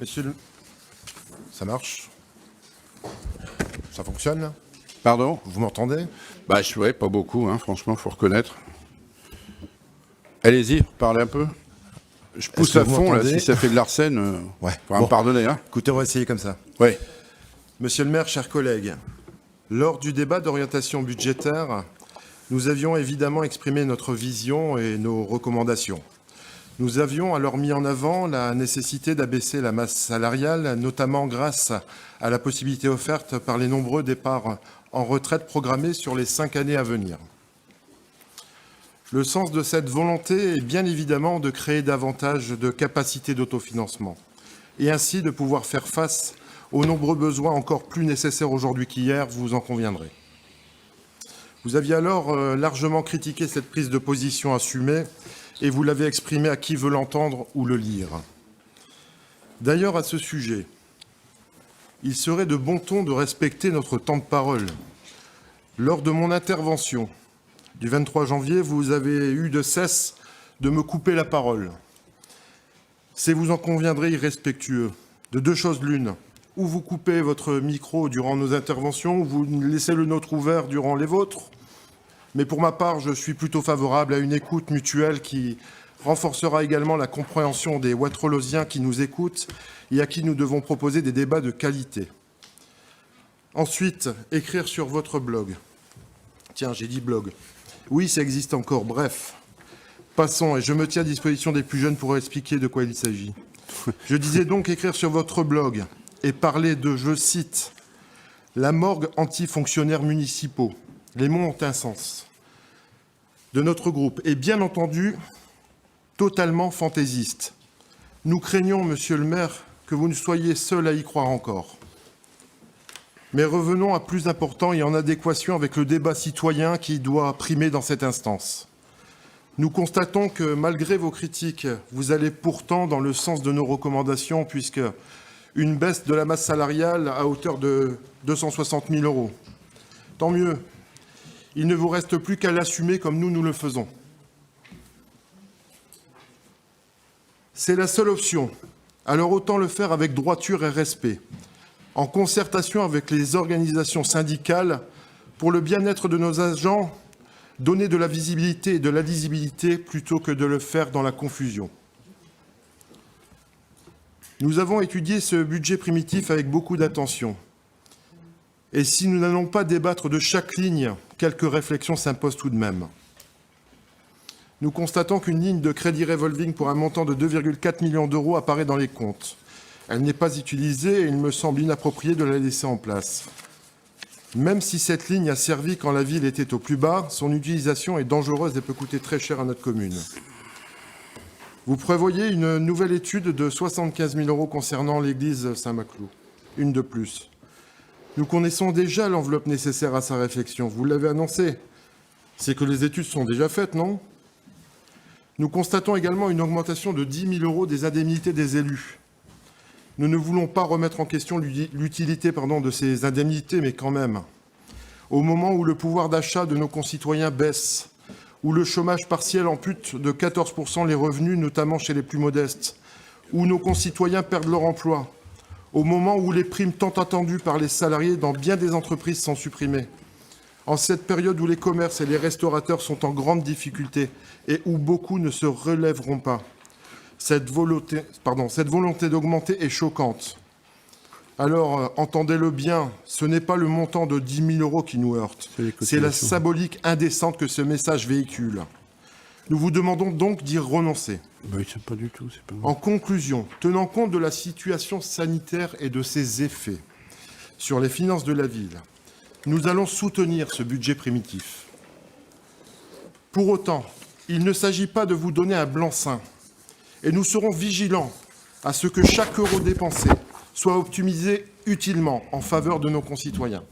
Monsieur le... Ça marche? Ça fonctionne là? Pardon? Vous m'entendez? Ouais, pas beaucoup, hein, franchement, faut reconnaître. Allez-y, parlez un peu. Je pousse à fond, là, si ça fait de l'arsène, Ouais. faudra me pardonner, hein. Écoutez, on va essayer comme ça. Oui. Monsieur le maire, chers collègues, lors du débat d'orientation budgétaire, nous avions évidemment exprimé notre vision et nos recommandations. Nous avions alors mis en avant la nécessité d'abaisser la masse salariale, notamment grâce à la possibilité offerte par les nombreux départs en retraite programmés sur les 5 années à venir. Le sens de cette volonté est bien évidemment de créer davantage de capacités d'autofinancement et ainsi de pouvoir faire face aux nombreux besoins encore plus nécessaires aujourd'hui qu'hier, vous en conviendrez. Vous aviez alors largement critiqué cette prise de position assumée et vous l'avez exprimée à qui veut l'entendre ou le lire. D'ailleurs, à ce sujet, il serait de bon ton de respecter notre temps de parole. Lors de mon intervention du 23 janvier, vous avez eu de cesse de me couper la parole. C'est, vous en conviendrez, irrespectueux. De deux choses l'une. Ou vous coupez votre micro durant nos interventions, ou vous laissez le nôtre ouvert durant les vôtres. Mais pour ma part, je suis plutôt favorable à une écoute mutuelle qui renforcera également la compréhension des Watrelosiens qui nous écoutent et à qui nous devons proposer des débats de qualité. Ensuite, écrire sur votre blog. Tiens, j'ai dit blog. Oui, ça existe encore. Bref, passons, et je me tiens à disposition des plus jeunes pour expliquer de quoi il s'agit. Je disais donc écrire sur votre blog et parler de, je cite, « la morgue anti-fonctionnaires municipaux ». Les mots ont un sens. De notre groupe, et bien entendu, totalement fantaisiste. Nous craignons, monsieur le maire, que vous ne soyez seul à y croire encore. Mais revenons à plus important et en adéquation avec le débat citoyen qui doit primer dans cette instance. Nous constatons que, malgré vos critiques, vous allez pourtant dans le sens de nos recommandations, puisque une baisse de la masse salariale à hauteur de 260 000 €. Tant mieux. Il ne vous reste plus qu'à l'assumer comme nous le faisons. C'est la seule option. Alors autant le faire avec droiture et respect, en concertation avec les organisations syndicales pour le bien-être de nos agents, donner de la visibilité et de la lisibilité plutôt que de le faire dans la confusion. Nous avons étudié ce budget primitif avec beaucoup d'attention. Et si nous n'allons pas débattre de chaque ligne, quelques réflexions s'imposent tout de même. Nous constatons qu'une ligne de crédit revolving pour un montant de 2,4 millions d'euros apparaît dans les comptes. Elle n'est pas utilisée et il me semble inapproprié de la laisser en place. Même si cette ligne a servi quand la ville était au plus bas, son utilisation est dangereuse et peut coûter très cher à notre commune. Vous prévoyez une nouvelle étude de 75 000 € concernant l'église Saint-Maclou, une de plus. Nous connaissons déjà l'enveloppe nécessaire à sa réflexion. Vous l'avez annoncé. C'est que les études sont déjà faites, non? Nous constatons également une augmentation de 10 000 € des indemnités des élus. Nous ne voulons pas remettre en question l'utilité de ces indemnités, mais quand même. Au moment où le pouvoir d'achat de nos concitoyens baisse, où le chômage partiel ampute de 14 % les revenus, notamment chez les plus modestes, où nos concitoyens perdent leur emploi, au moment où les primes tant attendues par les salariés dans bien des entreprises sont supprimées, en cette période où les commerces et les restaurateurs sont en grande difficulté et où beaucoup ne se relèveront pas. Cette volonté d'augmenter est choquante. Alors, entendez-le bien, ce n'est pas le montant de 10 000 € qui nous heurte, c'est la symbolique indécente que ce message véhicule. Nous vous demandons donc d'y renoncer. C'est pas du tout, c'est pas... En conclusion, tenant compte de la situation sanitaire et de ses effets sur les finances de la ville, nous allons soutenir ce budget primitif. Pour autant, il ne s'agit pas de vous donner un blanc-seing et nous serons vigilants à ce que chaque euro dépensé soit optimisé utilement en faveur de nos concitoyens.